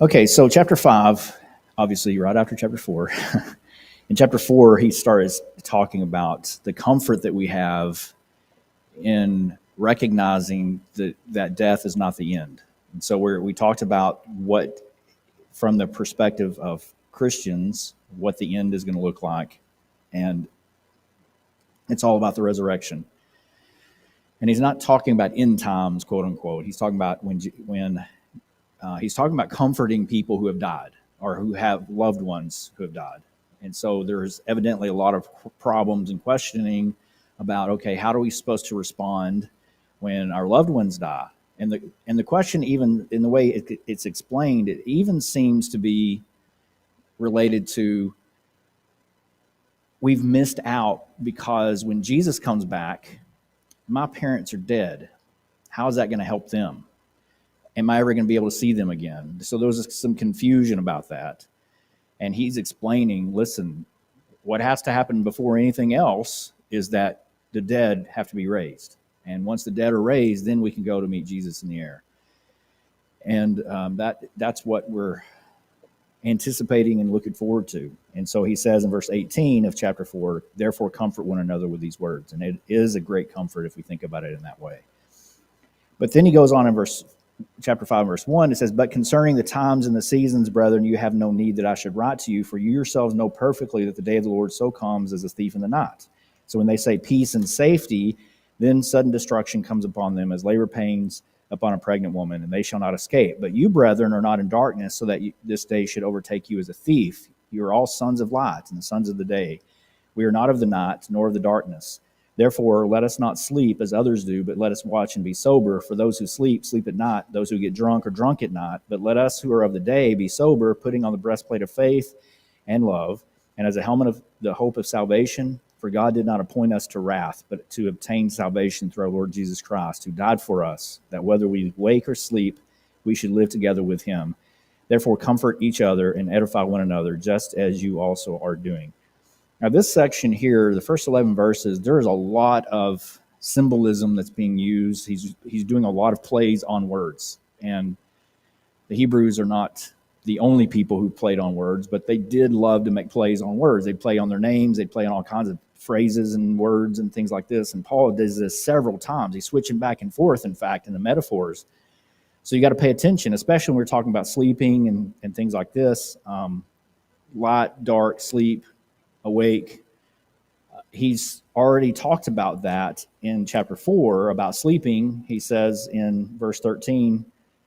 Okay, so chapter 5, obviously right after chapter 4. In chapter 4, he starts talking about the comfort that we have in recognizing that death is not the end. And so we talked about what, from the perspective of Christians, what the end is going to look like. And it's all about the resurrection. And he's not talking about end times, quote unquote. He's talking about when he's talking about comforting people who have died or who have loved ones who have died. And so there's evidently a lot of problems and questioning about, okay, how are we supposed to respond when our loved ones die? And the question, even in the way it's explained, it even seems to be related to, we've missed out because when Jesus comes back, my parents are dead. How is that going to help them? Am I ever going to be able to see them again? So there was some confusion about that. And he's explaining, listen, what has to happen before anything else is that the dead have to be raised. And once the dead are raised, then we can go to meet Jesus in the air. And that's what we're anticipating and looking forward to. And so he says in verse 18 of chapter 4, therefore comfort one another with these words. And it is a great comfort if we think about it in that way. But then he goes on in chapter 5, verse 1, it says, but concerning the times and the seasons, brethren, you have no need that I should write to you, for you yourselves know perfectly that the day of the Lord so comes as a thief in the night. So when they say peace and safety, then sudden destruction comes upon them as labor pains upon a pregnant woman, and they shall not escape. But you, brethren, are not in darkness, so that this day should overtake you as a thief. You are all sons of light and the sons of the day. We are not of the night, nor of the darkness. Therefore, let us not sleep as others do, but let us watch and be sober. For those who sleep, sleep at night. Those who get drunk are drunk at night. But let us who are of the day be sober, putting on the breastplate of faith and love, and as a helmet of the hope of salvation. For God did not appoint us to wrath, but to obtain salvation through our Lord Jesus Christ, who died for us, that whether we wake or sleep, we should live together with him. Therefore, comfort each other and edify one another, just as you also are doing. Now, this section here, the first 11 verses, there is a lot of symbolism that's being used. He's doing a lot of plays on words. And the Hebrews are not the only people who played on words, but they did love to make plays on words. They'd play on their names. They'd play on all kinds of phrases and words and things like this. And Paul does this several times. He's switching back and forth, in fact, in the metaphors. So you got to pay attention, especially when we're talking about sleeping and things like this. Light, dark, sleep, awake. He's already talked about that in chapter 4 about sleeping. He says in verse 13,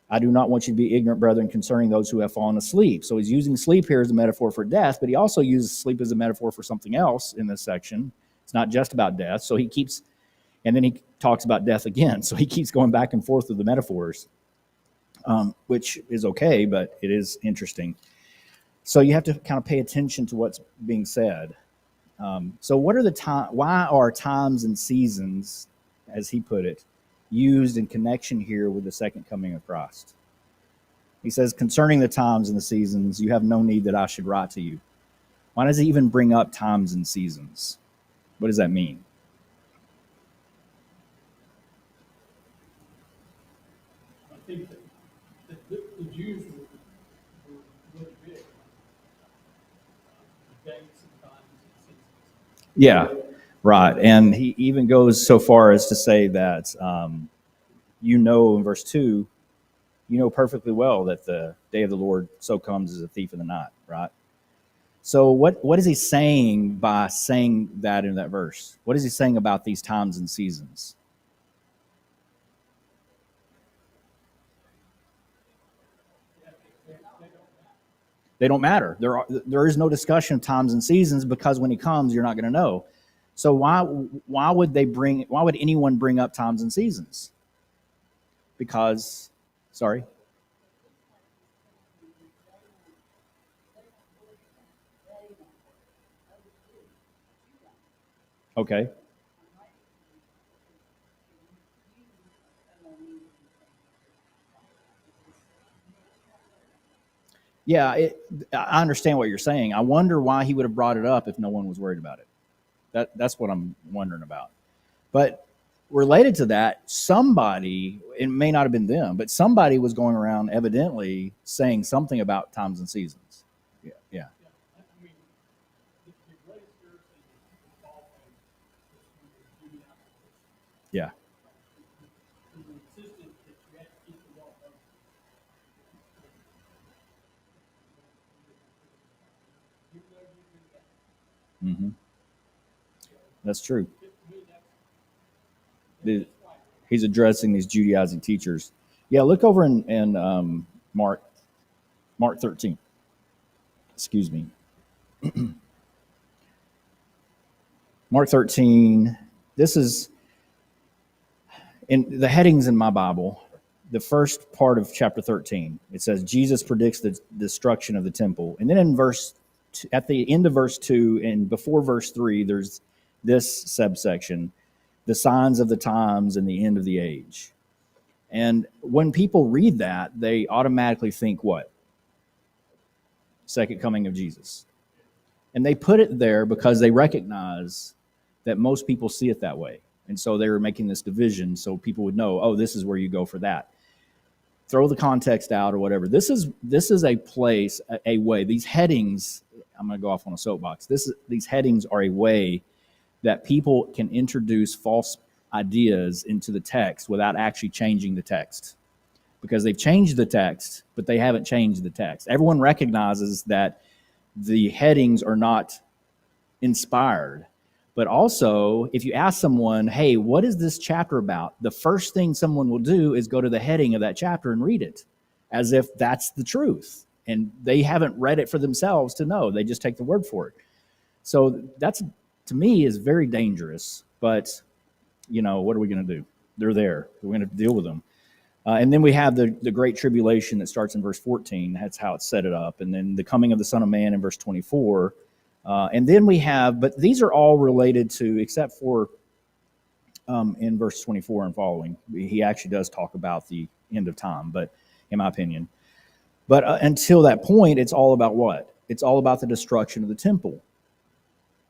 I do not want you to be ignorant, brethren, concerning those who have fallen asleep. So he's using sleep here as a metaphor for death, but he also uses sleep as a metaphor for something else in this section. It's not just about death. So and then he talks about death again. So he keeps going back and forth with the metaphors, which is okay, but it is interesting. So you have to kind of pay attention to what's being said. So what are why are times and seasons, as he put it, used in connection here with the second coming of Christ? He says, concerning the times and the seasons, you have no need that I should write to you. Why does he even bring up times and seasons? What does that mean? I think that the Jews were really big dates and times and seasons. Yeah, right. And he even goes so far as to say that, in verse 2, you know perfectly well that the day of the Lord so comes as a thief in the night, right? So what is he saying by saying that in that verse? What is he saying about these times and seasons? They don't matter. There is no discussion of times and seasons because when he comes, you're not going to know. So why would anyone bring up times and seasons? Because, sorry. Okay. Yeah, I understand what you're saying. I wonder why he would have brought it up if no one was worried about it. That's what I'm wondering about. But related to that, somebody, it may not have been them, but somebody was going around evidently saying something about times and seasons. Yeah, yeah, Yeah, I mean, the greatest heresy of all things is when you're doing out yeah. who insisted that you had to keep the law of Moses. Even though you do that, Mm-hmm. That's true. to me, The- that's right. he's addressing these Judaizing teachers. Yeah, look over in Mark 13. Excuse me. Mark 13. This is in the headings in my Bible. The first part of chapter 13, it says Jesus predicts the destruction of the temple. And then at the end of verse 2 and before verse 3, there's this subsection, the signs of the times and the end of the age. And when people read that, they automatically think what? Second coming of Jesus. And they put it there because they recognize that most people see it that way. And so they were making this division so people would know, oh, this is where you go for that. Throw the context out or whatever. This is a place, a way. These headings, I'm going to go off on a soapbox. These headings are a way that people can introduce false ideas into the text without actually changing the text. Because they've changed the text, but they haven't changed the text. Everyone recognizes that the headings are not inspired. But also, if you ask someone, hey, what is this chapter about? The first thing someone will do is go to the heading of that chapter and read it as if that's the truth. And they haven't read it for themselves to know. They just take the word for it. So that's, to me, is very dangerous. But, what are we going to do? They're there. We're going to deal with them. And then we have the great tribulation that starts in verse 14. That's how it's set it up. And then the coming of the Son of Man in verse 24. And then we have, but these are all related to, except for in verse 24 and following, he actually does talk about the end of time, but in my opinion. But until that point, it's all about what? It's all about the destruction of the temple.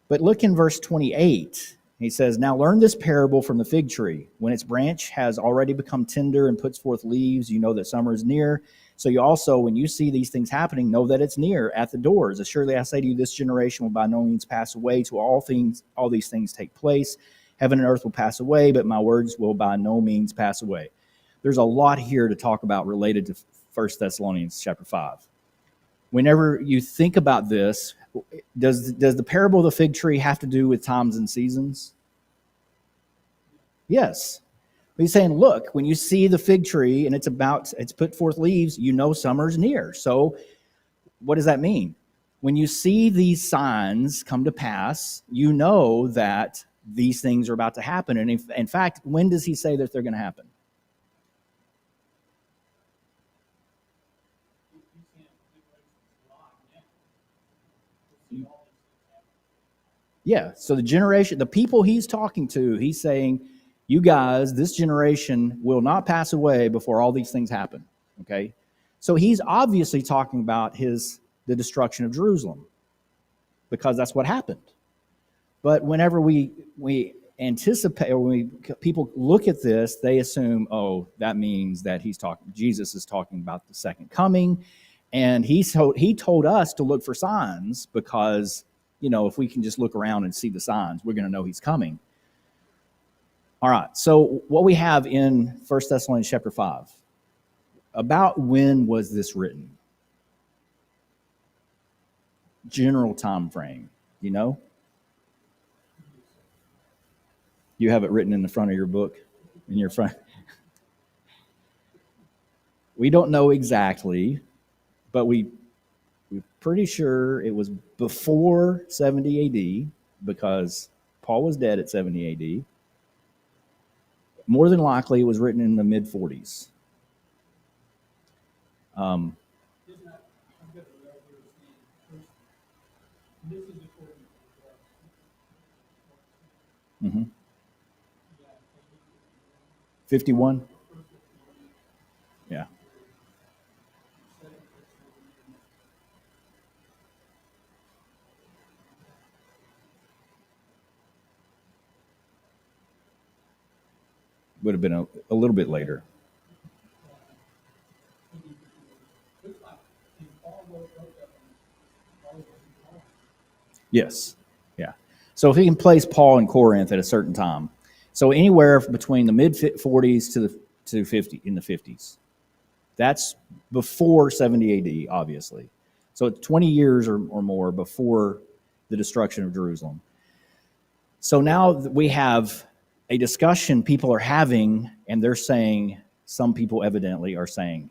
But look in verse 28. He says, now learn this parable from the fig tree. When its branch has already become tender and puts forth leaves, you know that summer is near. So you also, when you see these things happening, know that it's near at the doors. Assuredly, I say to you, this generation will by no means pass away till all these things take place. Heaven and earth will pass away, but my words will by no means pass away. There's a lot here to talk about related to 1 Thessalonians chapter 5. Whenever you think about this, does the parable of the fig tree have to do with times and seasons? Yes. He's saying, look, when you see the fig tree and it's put forth leaves, you know summer's near. So what does that mean? When you see these signs come to pass, you know that these things are about to happen. And in fact, when does he say that they're going to happen? Yeah, so the people he's talking to, he's saying, you guys, this generation will not pass away before all these things happen, okay? So he's obviously talking about the destruction of Jerusalem because that's what happened. But whenever we anticipate, or when people look at this, they assume, oh, that means that Jesus is talking about the second coming, and he told us to look for signs because, if we can just look around and see the signs, we're going to know he's coming. All right, so what we have in 1 Thessalonians chapter 5, about when was this written? General time frame, you know? You have it written in the front of your book, in your front. We don't know exactly, but we're pretty sure it was before 70 AD because Paul was dead at 70 AD. More than likely, it was written in the mid 40s. This is according Mm-hmm. 51? Yeah. Would have been a little bit later. Looks like he all wrote up all of them. Yes. Yeah. So if he can place Paul in Corinth at a certain time, so anywhere between the mid 40s to 50 in the 50s, that's before 70 AD, obviously. So 20 years or more before the destruction of Jerusalem. So now we have a discussion people are having, and they're saying, some people evidently are saying,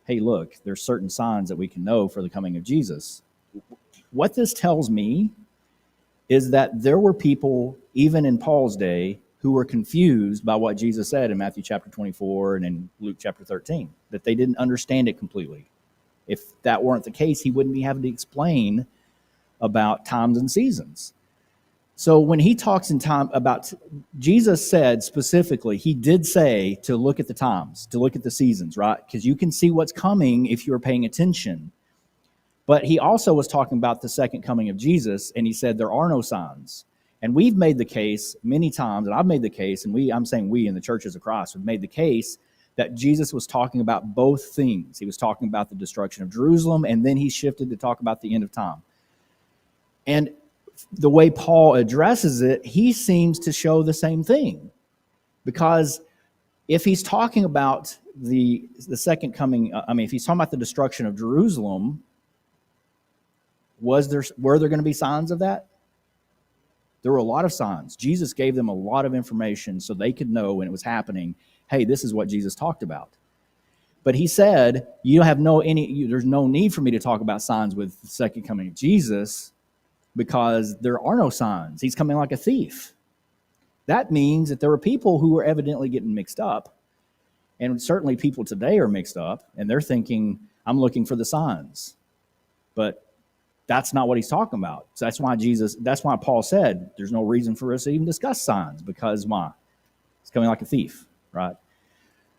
hey, look, there's certain signs that we can know for the coming of Jesus. What this tells me is that there were people, even in Paul's day, who were confused by what Jesus said in Matthew chapter 24 and in Luke chapter 13, that they didn't understand it completely. If that weren't the case, he wouldn't be having to explain about times and seasons. So when he talks in time about, Jesus said specifically, he did say to look at the times, to look at the seasons, right? Because you can see what's coming if you're paying attention. But he also was talking about the second coming of Jesus, and he said there are no signs. And we've made the case many times, and I've made the case, and I'm saying we in the churches of Christ have made the case that Jesus was talking about both things. He was talking about the destruction of Jerusalem, and then he shifted to talk about the end of time. And the way Paul addresses it, he seems to show the same thing. Because if he's talking about the second coming, if he's talking about the destruction of Jerusalem, were there going to be signs of that? There were a lot of signs. Jesus gave them a lot of information so they could know when it was happening, hey, this is what Jesus talked about. But he said, there's no need for me to talk about signs with the second coming of Jesus because there are no signs. He's coming like a thief. That means that there were people who were evidently getting mixed up. And certainly people today are mixed up, and they're thinking, I'm looking for the signs. But that's not what he's talking about. So that's why Paul said there's no reason for us to even discuss signs, because why? It's coming like a thief, right?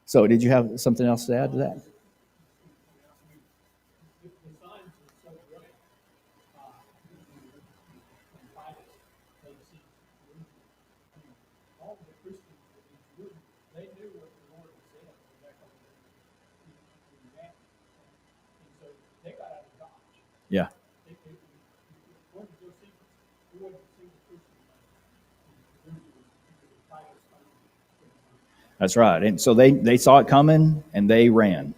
So did you have something else to add to that? The signs are so great. They see all the Christians in Jerusalem, they knew what the Lord had said back over there. And so they got out of Dodge. Yeah. That's right. And so they saw it coming and they ran.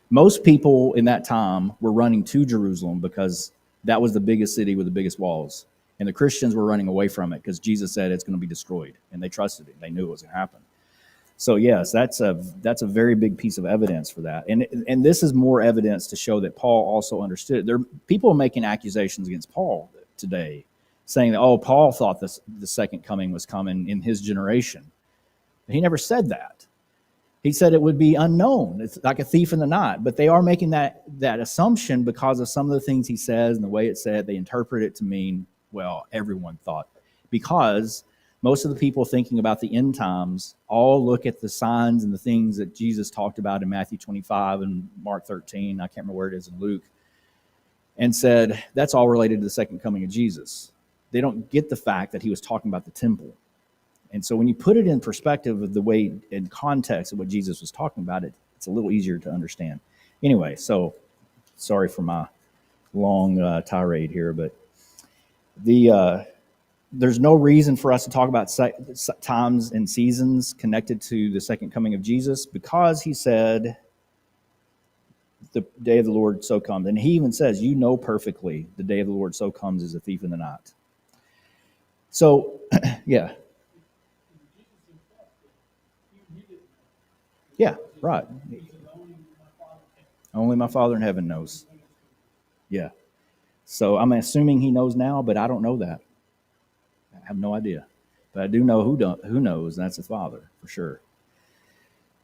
Most people in that time were running to Jerusalem because that was the biggest city with the biggest walls. And the Christians were running away from it because Jesus said it's going to be destroyed. And they trusted it. They knew it was going to happen. So yes, that's a very big piece of evidence for that. And this is more evidence to show that Paul also understood it. There are people making accusations against Paul today, saying that, oh, Paul thought the second coming was coming in his generation. He never said that. He said it would be unknown. It's like a thief in the night. But they are making that assumption because of some of the things he says and the way it's said. They interpret it to mean, well, everyone thought. Because most of the people thinking about the end times all look at the signs and the things that Jesus talked about in Matthew 25 and Mark 13. I can't remember where it is in Luke. And said, that's all related to the second coming of Jesus. They don't get the fact that he was talking about the temple. And so when you put it in perspective of the way, in context of what Jesus was talking about, it's a little easier to understand. Anyway, so sorry for my long tirade here, but there's no reason for us to talk about times and seasons connected to the second coming of Jesus, because he said the day of the Lord so comes. And he even says, you know perfectly the day of the Lord so comes as a thief in the night. So, yeah. Yeah, right. Only my Father in heaven knows. Yeah. So I'm assuming he knows now, but I don't know that. I have no idea. But I do know who knows, and that's the Father, for sure.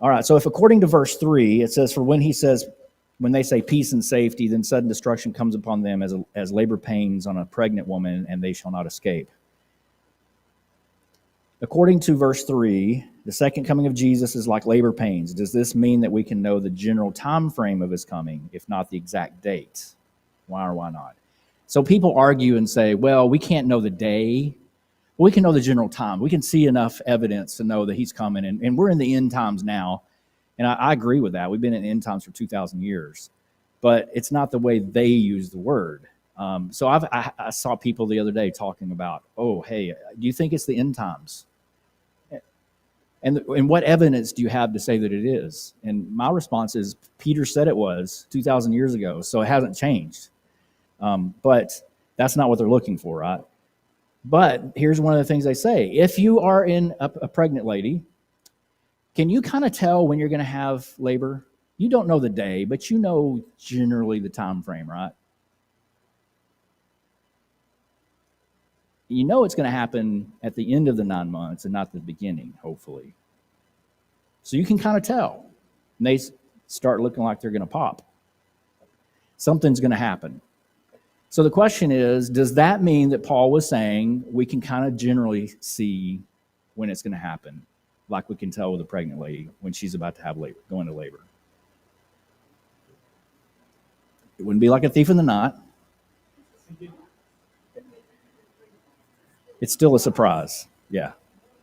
All right, so if according to verse 3, it says, for when they say peace and safety, then sudden destruction comes upon them as labor pains on a pregnant woman, and they shall not escape. According to verse 3, the second coming of Jesus is like labor pains. Does this mean that we can know the general time frame of his coming, if not the exact date? Why or why not? So people argue and say, well, we can't know the day. We can know the general time. We can see enough evidence to know that he's coming, and we're in the end times now. And I agree with that. We've been in the end times for 2,000 years, but it's not the way they use the word. So I saw people the other day talking about, oh, hey, do you think it's the end times? And what evidence do you have to say that it is? And my response is, Peter said it was 2,000 years ago, so it hasn't changed. But that's not what they're looking for, right? But here's one of the things they say. If you are in a pregnant lady, can you kind of tell when you're going to have labor? You don't know the day, but you know generally the time frame, right? You know it's going to happen at the end of the 9 months and not the beginning, hopefully. So you can kind of tell. And they start looking like they're going to pop. Something's going to happen. So the question is, does that mean that Paul was saying we can kind of generally see when it's going to happen, like we can tell with a pregnant lady when she's about to have labor, go into labor? It wouldn't be like a thief in the night. It's still a surprise. Yeah.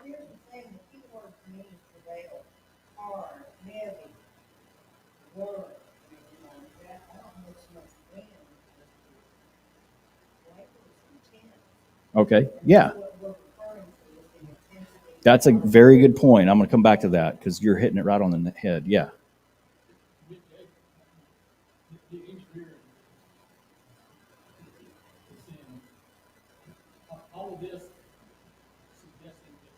Here's the thing, the key word for me is prevail, hard, heavy, word, that I don't know so much wind, like it's intense. Okay. Yeah. What we're referring to is the intensity. That's a very good point. I'm going to come back to that because you're hitting it right on the head. Yeah. The engineering is in all of this suggesting that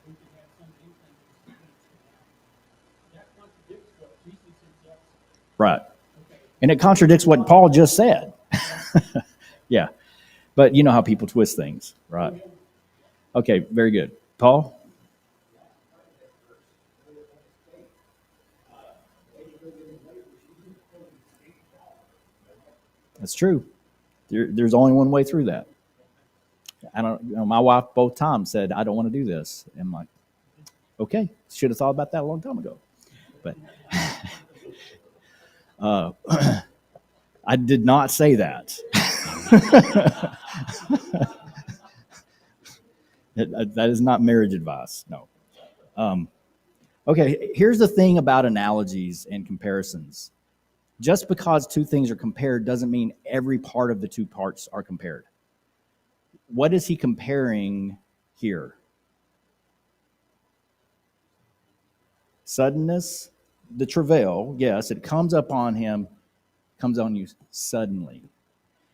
we can have some inkling of what's going to happen. That contradicts what Jesus himself said. Right. Okay. And it contradicts what Paul just said. Yeah. But you know how people twist things, right? Okay, very good. Paul? That's true. There's only one way through that. My wife both times said, I don't want to do this. And I'm like, okay, should have thought about that a long time ago. But I did not say that. That is not marriage advice. No. Okay, here's the thing about analogies and comparisons. Just because two things are compared doesn't mean every part of the two parts are compared. What is he comparing here? Suddenness, the travail, yes, it comes upon him, comes on you suddenly.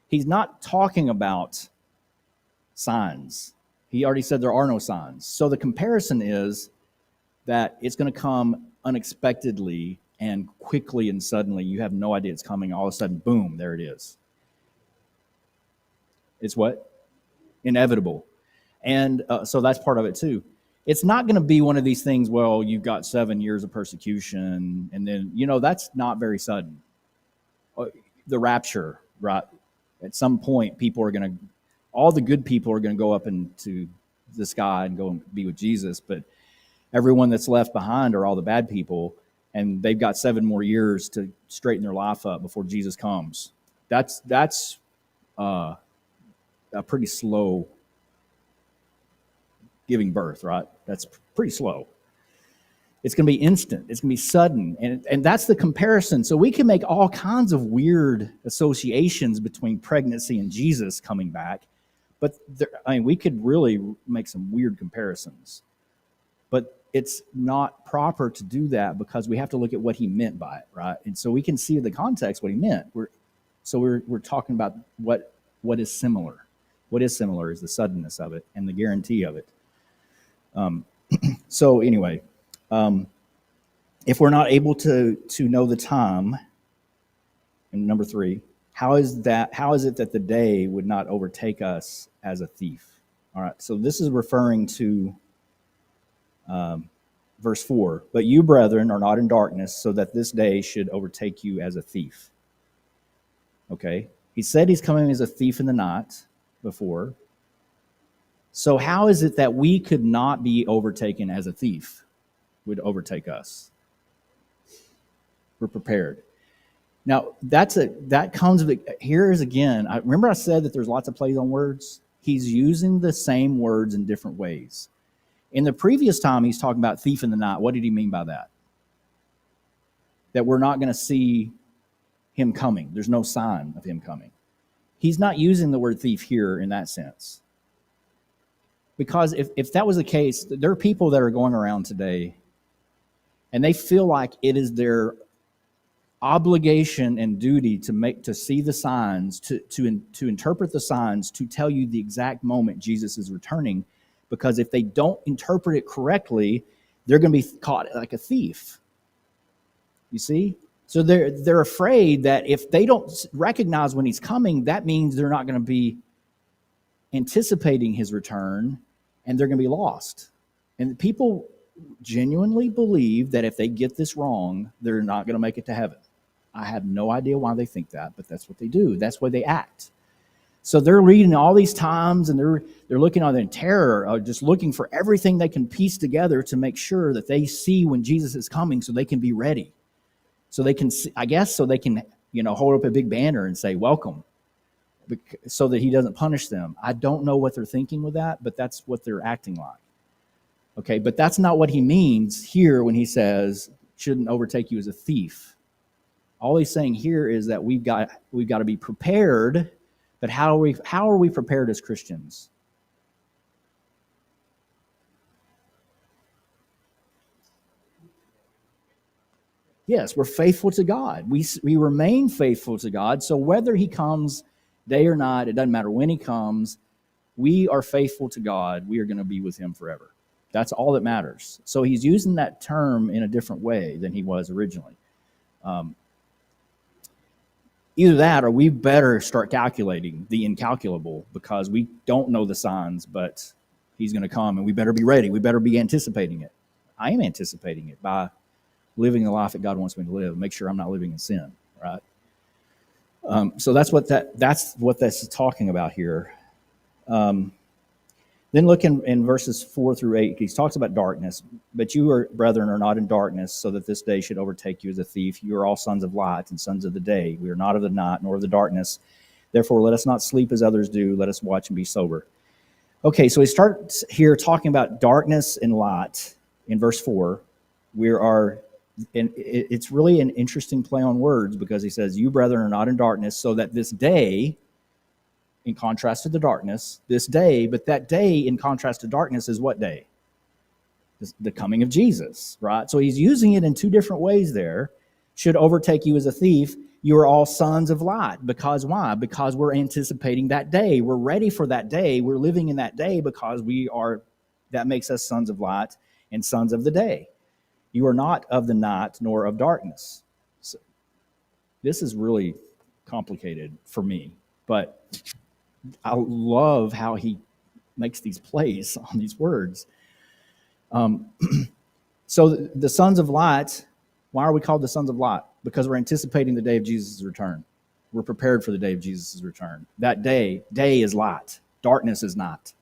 He's not talking about signs. He already said there are no signs. So the comparison is that it's going to come unexpectedly and quickly and suddenly. You have no idea it's coming. All of a sudden, boom, there it is. It's what? Inevitable. And so that's part of it too. It's not going to be one of these things, well, you've got 7 years of persecution, and then, that's not very sudden. The rapture, right? At some point, all the good people are going to go up into the sky and go and be with Jesus, but everyone that's left behind are all the bad people, and they've got 7 more years to straighten their life up before Jesus comes. That's a pretty slow giving birth, right? That's pretty slow. It's going to be instant. It's going to be sudden. And that's the comparison. So we can make all kinds of weird associations between pregnancy and Jesus coming back. But we could really make some weird comparisons. But it's not proper to do that because we have to look at what he meant by it, right? And so we can see the context what he meant. We're talking about what is similar. What is similar is the suddenness of it and the guarantee of it. So anyway, if we're not able to know the time, and number 3, how is it that the day would not overtake us as a thief? All right, so this is referring to verse 4. But you, brethren, are not in darkness, so that this day should overtake you as a thief. Okay, he said he's coming as a thief in the night before. So how is it that we could not be overtaken as a thief would overtake us? We're prepared. Now, that comes with, here is again, remember I said that there's lots of plays on words? He's using the same words in different ways. In the previous time, he's talking about thief in the night. What did he mean by that? That we're not going to see him coming. There's no sign of him coming. He's not using the word thief here in that sense. Because if that was the case, there are people that are going around today and they feel like it is their obligation and duty to see the signs, to interpret the signs, to tell you the exact moment Jesus is returning. Because if they don't interpret it correctly, they're going to be caught like a thief. You see? So they're afraid that if they don't recognize when he's coming, that means they're not going to be anticipating his return, and they're going to be lost. And people genuinely believe that if they get this wrong, they're not going to make it to heaven. I have no idea why they think that, but that's what they do. That's why they act. So they're reading all these times, and they're looking on in terror, just looking for everything they can piece together to make sure that they see when Jesus is coming, so they can be ready. So they can, I guess, so they can, hold up a big banner and say, welcome, so that he doesn't punish them. I don't know what they're thinking with that, but that's what they're acting like. Okay, but that's not what he means here when he says, shouldn't overtake you as a thief. All he's saying here is that we've got to be prepared, but how are we prepared as Christians? Yes, we're faithful to God. We remain faithful to God. So whether he comes day or night, it doesn't matter when he comes, we are faithful to God. We are going to be with him forever. That's all that matters. So he's using that term in a different way than he was originally. Either that or we better start calculating the incalculable, because we don't know the signs, but he's going to come and we better be ready. We better be anticipating it. I am anticipating it by living the life that God wants me to live. Make sure I'm not living in sin, right? So that's what that's talking about here. Then look in verses 4 through 8. He talks about darkness. But you, brethren, are not in darkness, so that this day should overtake you as a thief. You are all sons of light and sons of the day. We are not of the night, nor of the darkness. Therefore, let us not sleep as others do. Let us watch and be sober. Okay, so he starts here talking about darkness and light in verse 4. And it's really an interesting play on words, because he says, you, brethren, are not in darkness, so that this day, in contrast to the darkness, this day, but that day in contrast to darkness is what day? The coming of Jesus, right? So he's using it in two different ways there. Should overtake you as a thief. You are all sons of light. Because why? Because we're anticipating that day. We're ready for that day. We're living in that day because that makes us sons of light and sons of the day. You are not of the night nor of darkness. So this is really complicated for me, but I love how he makes these plays on these words. So the sons of light, why are we called the sons of light? Because we're anticipating the day of Jesus' return. We're prepared for the day of Jesus' return. That day is light. Darkness is not.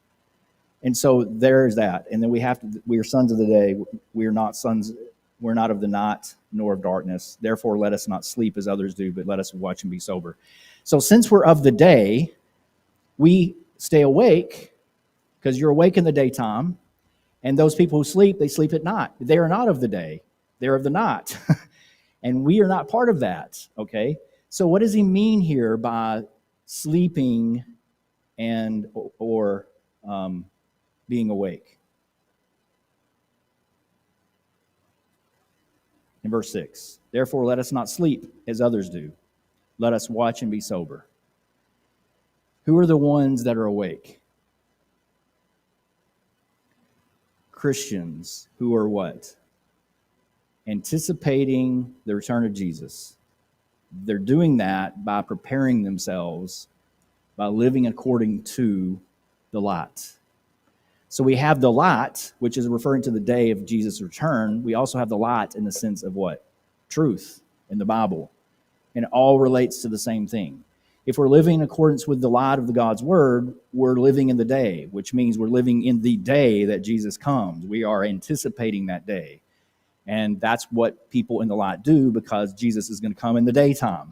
And so there is that. And then we are sons of the day. We are not sons. We're not of the night nor of darkness. Therefore, let us not sleep as others do, but let us watch and be sober. So since we're of the day, we stay awake, because you're awake in the daytime, and those people who sleep, they sleep at night. They are not of the day. They're of the night. And we are not part of that, okay? So what does he mean here by sleeping or being awake? In verse 6, therefore let us not sleep as others do. Let us watch and be sober. Who are the ones that are awake? Christians who are what? Anticipating the return of Jesus. They're doing that by preparing themselves, by living according to the light. So we have the light, which is referring to the day of Jesus' return. We also have the light in the sense of what? Truth in the Bible. And it all relates to the same thing. If we're living in accordance with the light of the God's word, we're living in the day, which means we're living in the day that Jesus comes. We are anticipating that day. And that's what people in the light do, because Jesus is going to come in the daytime.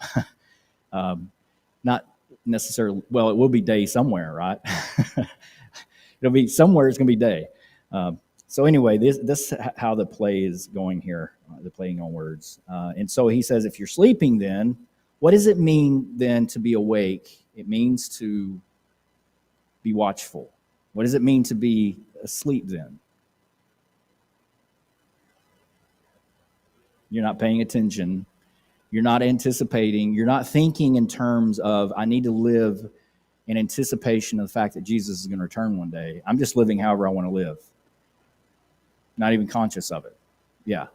necessarily, well, it will be day somewhere, right? It'll be somewhere, it's going to be day. So anyway, this is how the play is going here, the playing on words. And so he says, if you're sleeping then, what does it mean then to be awake? It means to be watchful. What does it mean to be asleep then? You're not paying attention. You're not anticipating. You're not thinking in terms of, I need to live in anticipation of the fact that Jesus is going to return one day. I'm just living however I want to live. Not even conscious of it. Yeah.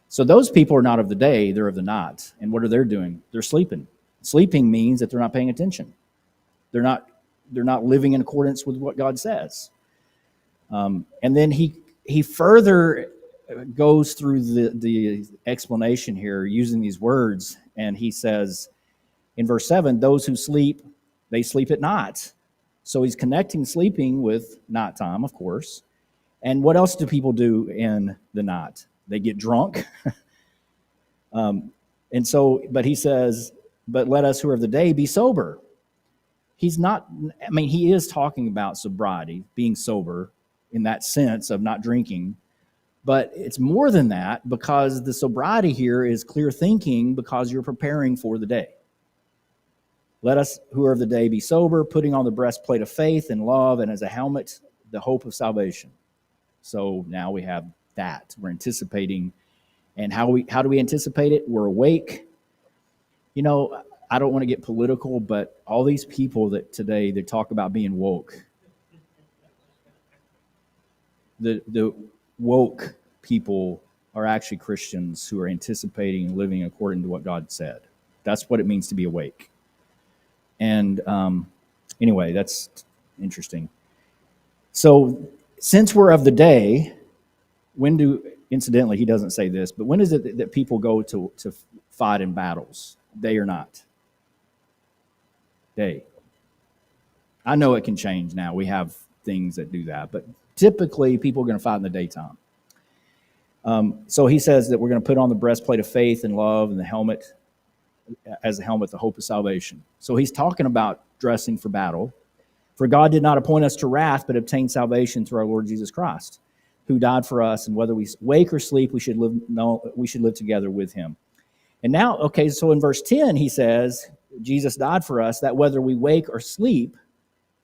So those people are not of the day, they're of the night. And what are they doing? They're sleeping. Sleeping means that they're not paying attention. They're not living in accordance with what God says. And then he further goes through the explanation here using these words, and he says in verse 7, those who sleep, they sleep at night. So he's connecting sleeping with nighttime, of course. And what else do people do in the night? They get drunk. And so, but he says, but let us who are of the day be sober. He's not, I mean, he is talking about sobriety, being sober in that sense of not drinking. But it's more than that, because the sobriety here is clear thinking, because you're preparing for the day. Let us who are of the day be sober, putting on the breastplate of faith and love, and as a helmet, the hope of salvation. So now we have that. We're anticipating. And how do we anticipate it? We're awake. You know, I don't want to get political, but all these people that today, they talk about being woke. The woke people are actually Christians who are anticipating and living according to what God said. That's what it means to be awake. And anyway, that's interesting. So since we're of the day, incidentally, he doesn't say this, but when is it that people go to fight in battles? Day or night? Day. I know it can change now. We have things that do that, but typically people are going to fight in the daytime. So he says that we're going to put on the breastplate of faith and love, and the helmet, as a helmet, the hope of salvation. So he's talking about dressing for battle. For God did not appoint us to wrath, but obtained salvation through our Lord Jesus Christ, who died for us, and whether we wake or sleep, we should live together with him. And now, okay, so in verse 10, he says, Jesus died for us, that whether we wake or sleep.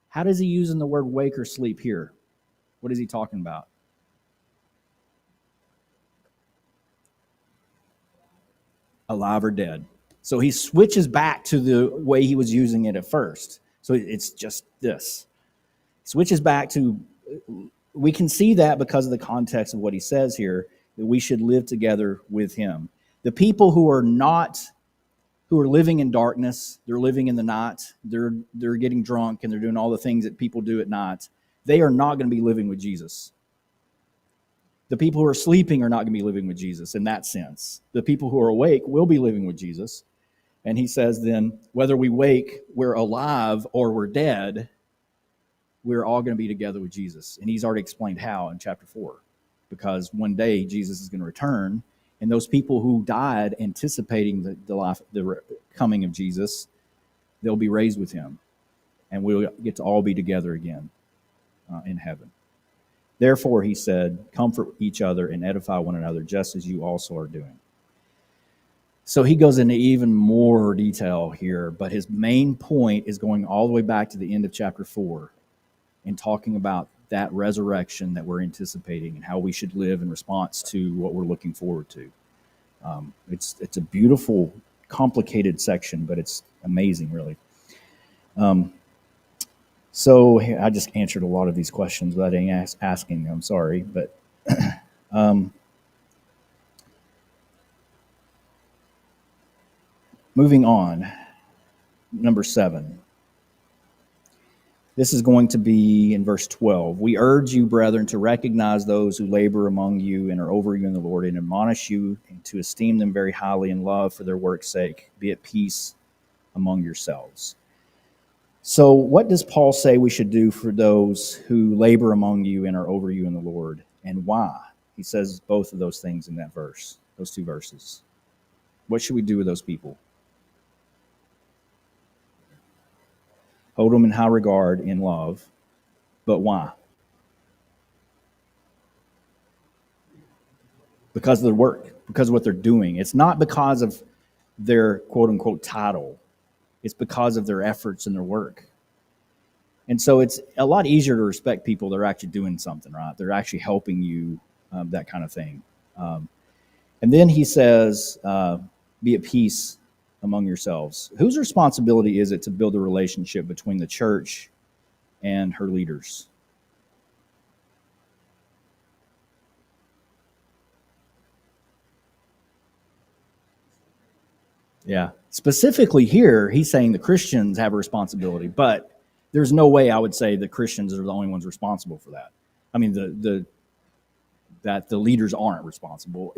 How does he use the word wake or sleep here? What is he talking about? Alive or dead. So he switches back to the way he was using it at first. So it's just this. Switches back to, we can see that because of the context of what he says here, that we should live together with him. The people who are living in darkness, they're living in the night, they're getting drunk, and they're doing all the things that people do at night, they are not going to be living with Jesus. The people who are sleeping are not going to be living with Jesus in that sense. The people who are awake will be living with Jesus. And he says then, whether we wake, we're alive, or we're dead, we're all going to be together with Jesus. And he's already explained how in chapter 4. Because one day Jesus is going to return, and those people who died anticipating the coming of Jesus, they'll be raised with him. And we'll get to all be together again in heaven. Therefore, he said, comfort each other and edify one another, just as you also are doing. So he goes into even more detail here, but his main point is going all the way back to the end of chapter 4 and talking about that resurrection that we're anticipating and how we should live in response to what we're looking forward to. It's a beautiful, complicated section, but it's amazing, really. So I just answered a lot of these questions without asking them. Sorry, but moving on, number 7. This is going to be in verse 12. We urge you, brethren, to recognize those who labor among you and are over you in the Lord, and admonish you and to esteem them very highly in love for their work's sake. Be at peace among yourselves. So what does Paul say we should do for those who labor among you and are over you in the Lord, and why? He says both of those things in that verse, those 2 verses. What should we do with those people? Hold them in high regard in love. But why? Because of their work, because of what they're doing. It's not because of their quote unquote title. It's because of their efforts and their work. And so it's a lot easier to respect people that are actually doing something, right? They're actually helping you, that kind of thing. And then he says, be at peace among yourselves. Whose responsibility is it to build a relationship between the church and her leaders? Yeah. Specifically here, he's saying the Christians have a responsibility, but there's no way I would say the Christians are the only ones responsible for that. I mean, that the leaders aren't responsible.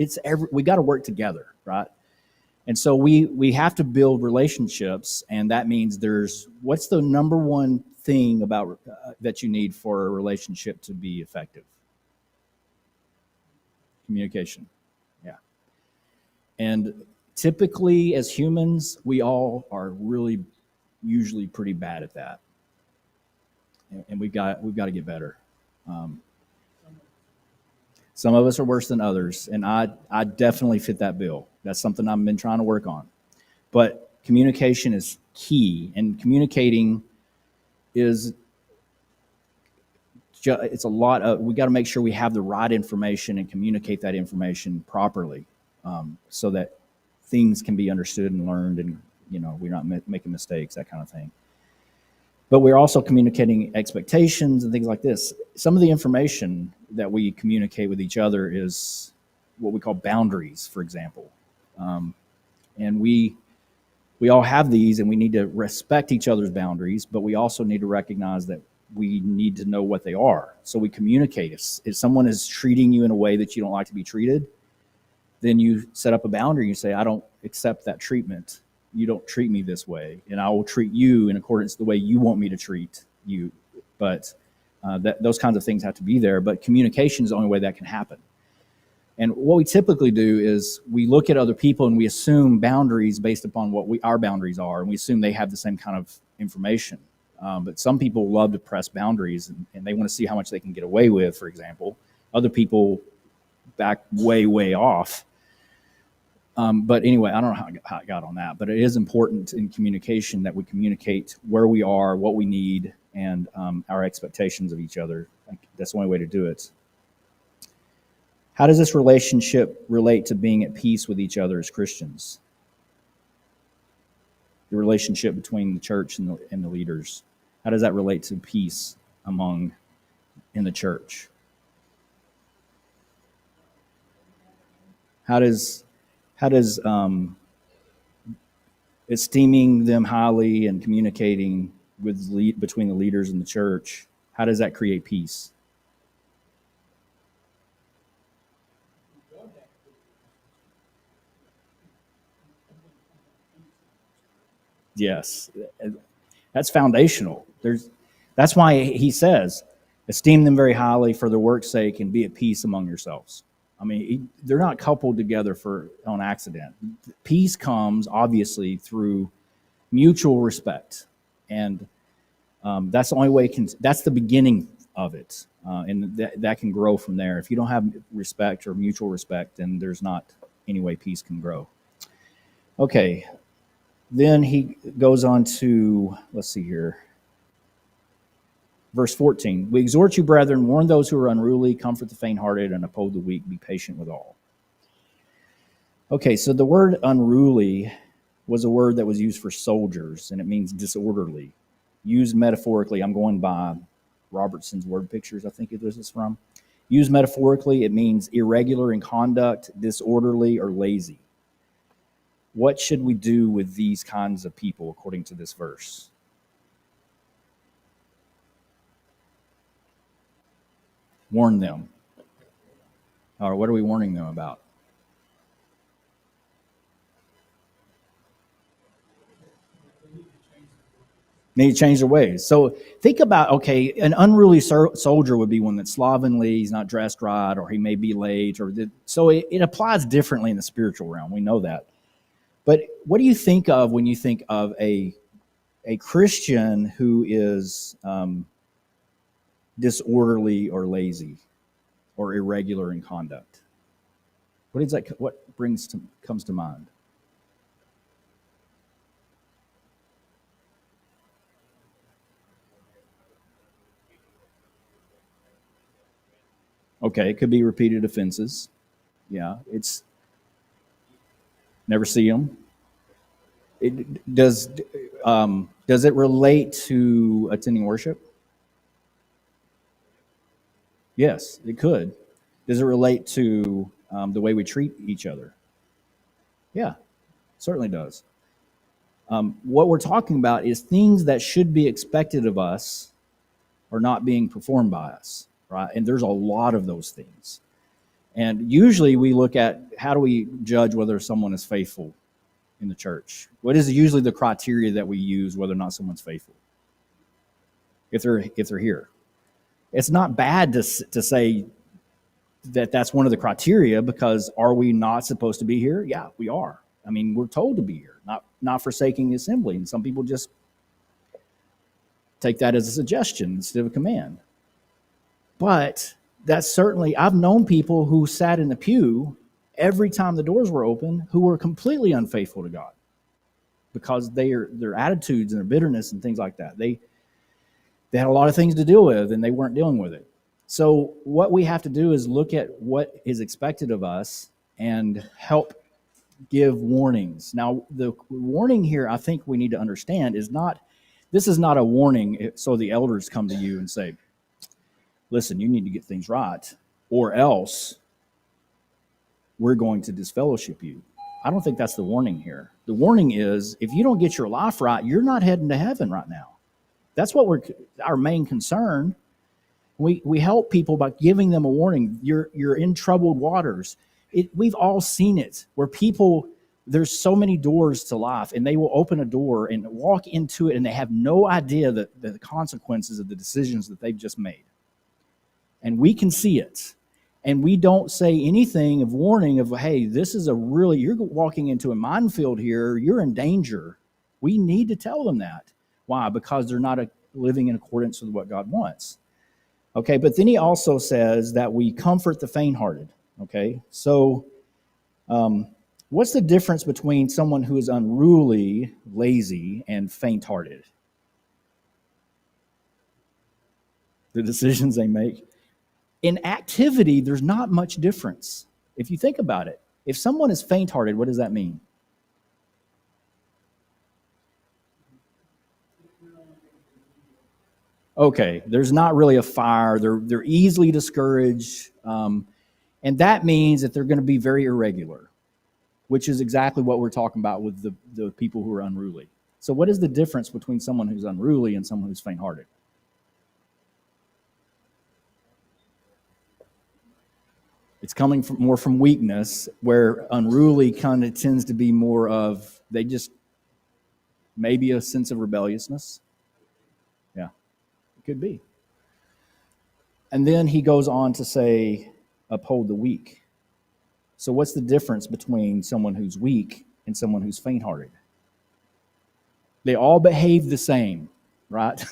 We got to work together, right? And so we have to build relationships, and that means what's the number one thing about that you need for a relationship to be effective? Communication. Yeah. And typically, as humans, we all are really usually pretty bad at that, and we've got to get better. Some of us are worse than others, and I definitely fit that bill. That's something I've been trying to work on. But communication is key, and communicating it's a lot of, we got to make sure we have the right information and communicate that information properly, so that things can be understood and learned, and we're not making mistakes, that kind of thing. But we're also communicating expectations and things like this. Some of the information that we communicate with each other is what we call boundaries, for example. And we all have these, and we need to respect each other's boundaries, but we also need to recognize that we need to know what they are. So we communicate. If someone is treating you in a way that you don't like to be treated, then you set up a boundary. You say, I don't accept that treatment. You don't treat me this way, and I will treat you in accordance to the way you want me to treat you. But those kinds of things have to be there. But communication is the only way that can happen. And what we typically do is we look at other people and we assume boundaries based upon what our boundaries are, and we assume they have the same kind of information. But some people love to press boundaries, and they want to see how much they can get away with, for example. Other people back way, way off. But anyway, I don't know how I got on that, but it is important in communication that we communicate where we are, what we need, and our expectations of each other. That's the only way to do it. How does this relationship relate to being at peace with each other as Christians? The relationship between the church and the leaders. How does that relate to peace in the church? How does esteeming them highly and communicating between the leaders and the church, how does that create peace? Yes, that's foundational. That's why he says, esteem them very highly for their work's sake and be at peace among yourselves. I mean, they're not coupled together on accident. Peace comes, obviously, through mutual respect. And that's the only way that's the beginning of it. And that can grow from there. If you don't have respect or mutual respect, then there's not any way peace can grow. Okay. Then he goes on to, let's see here. Verse 14, we exhort you, brethren, warn those who are unruly, comfort the faint-hearted, and uphold the weak, be patient with all. Okay, so the word unruly was a word that was used for soldiers, and it means disorderly. Used metaphorically, I'm going by Robertson's word pictures, I think this is from. Used metaphorically, it means irregular in conduct, disorderly, or lazy. What should we do with these kinds of people according to this verse? Warn them. Or what are we warning them about? They need to change their ways. So think about, okay, an unruly soldier would be one that's slovenly, he's not dressed right, or he may be late. So it applies differently in the spiritual realm. We know that. But what do you think of when you think of a a Christian who is disorderly or lazy or irregular in conduct? What comes to mind? Okay, it could be repeated offenses. Yeah, it's never see them. Does it relate to attending worship? Yes, it could. Does it relate to the way we treat each other? Yeah, certainly does. What we're talking about is things that should be expected of us are not being performed by us, right? And there's a lot of those things. And usually we look at how do we judge whether someone is faithful in the church? What is usually the criteria that we use whether or not someone's faithful? If they're here. It's not bad to say that that's one of the criteria, because are we not supposed to be here? Yeah, we are. I mean, we're told to be here, not forsaking the assembly. And some people just take that as a suggestion instead of a command. But that's certainly, I've known people who sat in the pew every time the doors were open who were completely unfaithful to God because their attitudes and their bitterness and things like that. They had a lot of things to deal with and they weren't dealing with it. So what we have to do is look at what is expected of us and help give warnings. Now, the warning here I think we need to understand is this is not a warning so the elders come to you and say, listen, you need to get things right, or else we're going to disfellowship you. I don't think that's the warning here. The warning is if you don't get your life right, you're not heading to heaven right now. That's what our main concern. We help people by giving them a warning. You're in troubled waters. We've all seen it where there's so many doors to life, and they will open a door and walk into it, and they have no idea the consequences of the decisions that they've just made. And we can see it. And we don't say anything of warning of, hey, you're walking into a minefield here. You're in danger. We need to tell them that. Why? Because they're not living in accordance with what God wants. Okay, but then he also says that we comfort the faint-hearted. Okay, so what's the difference between someone who is unruly, lazy, and faint-hearted? The decisions they make. In activity, there's not much difference. If you think about it, if someone is faint-hearted, what does that mean? Okay, there's not really a fire. They're easily discouraged, and that means that they're going to be very irregular, which is exactly what we're talking about with the people who are unruly. So what is the difference between someone who's unruly and someone who's faint-hearted? It's coming more from weakness, where unruly kind of tends to be more of, they just, maybe a sense of rebelliousness. Yeah, it could be. And then he goes on to say, uphold the weak. So what's the difference between someone who's weak and someone who's faint-hearted? They all behave the same, right?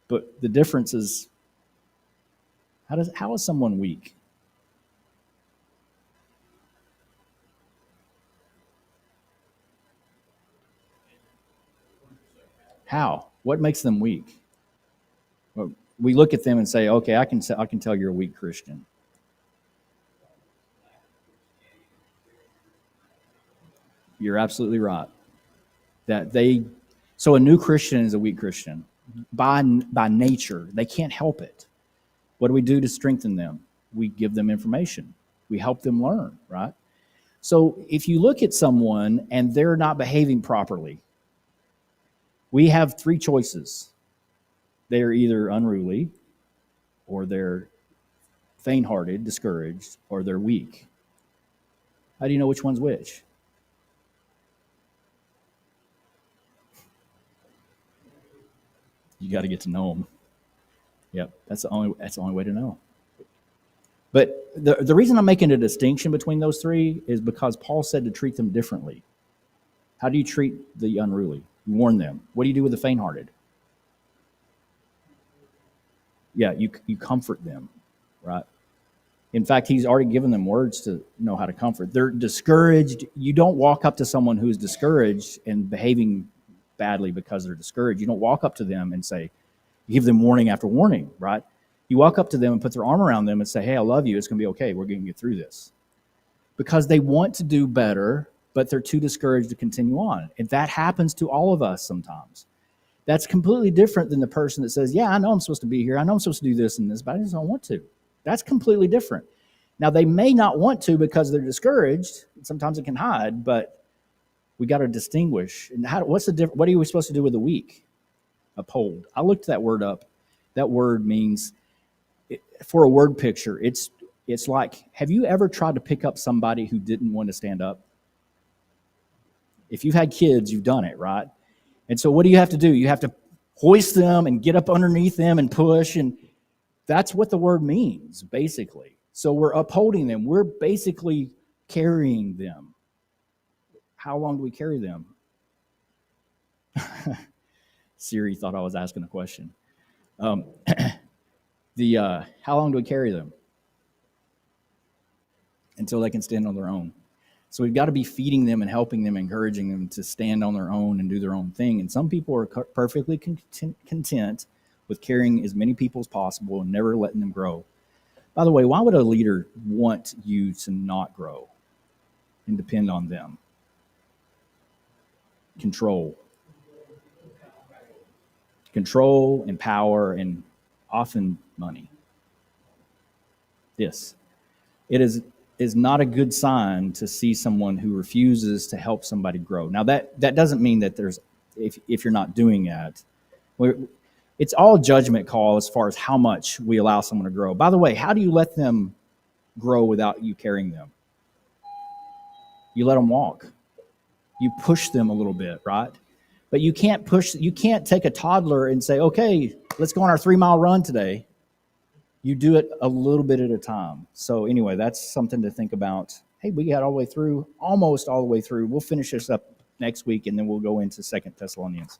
But the difference is, how is someone weak? How? What makes them weak? Well, we look at them and say, okay, I can tell you're a weak Christian. You're absolutely right. So a new Christian is a weak Christian. By nature, they can't help it. What do we do to strengthen them? We give them information. We help them learn, right? So if you look at someone and they're not behaving properly, we have three choices. They are either unruly, or they're faint-hearted, discouraged, or they're weak. How do you know which one's which? You got to get to know them. Yep, that's the only way to know. But the reason I'm making a distinction between those three is because Paul said to treat them differently. How do you treat the unruly? You warn them. What do you do with the faint-hearted? Yeah, you comfort them, right? In fact, he's already given them words to know how to comfort. They're discouraged. You don't walk up to someone who's discouraged and behaving badly because they're discouraged. You don't walk up to them and say, you give them warning after warning, right? You walk up to them and put their arm around them and say, hey, I love you. It's going to be okay. We're going to get through this. Because they want to do better, but they're too discouraged to continue on. And that happens to all of us sometimes. That's completely different than the person that says, yeah, I know I'm supposed to be here. I know I'm supposed to do this and this, but I just don't want to. That's completely different. Now, they may not want to because they're discouraged. Sometimes it can hide, but we got to distinguish. And what are we supposed to do with the weak? Uphold. I looked that word up. That word means, for a word picture, it's like, have you ever tried to pick up somebody who didn't want to stand up? If you've had kids, you've done it, right? And so what do you have to do? You have to hoist them and get up underneath them and push, and that's what the word means, basically. So we're upholding them. We're basically carrying them. How long do we carry them? Siri thought I was asking a question. How long do we carry them? Until they can stand on their own. So we've got to be feeding them and helping them, encouraging them to stand on their own and do their own thing. And some people are perfectly content with carrying as many people as possible and never letting them grow. By the way, why would a leader want you to not grow and depend on them? Control. Control and power and often money. This. It is not a good sign to see someone who refuses to help somebody grow. Now, that doesn't mean that if you're not doing that, it's all judgment call as far as how much we allow someone to grow. By the way, how do you let them grow without you carrying them? You let them walk. You push them a little bit, right? But you can't take a toddler and say, okay, let's go on our 3-mile run today. You do it a little bit at a time. So anyway, that's something to think about. Hey, we got almost all the way through. We'll finish this up next week, and then we'll go into 2 Thessalonians.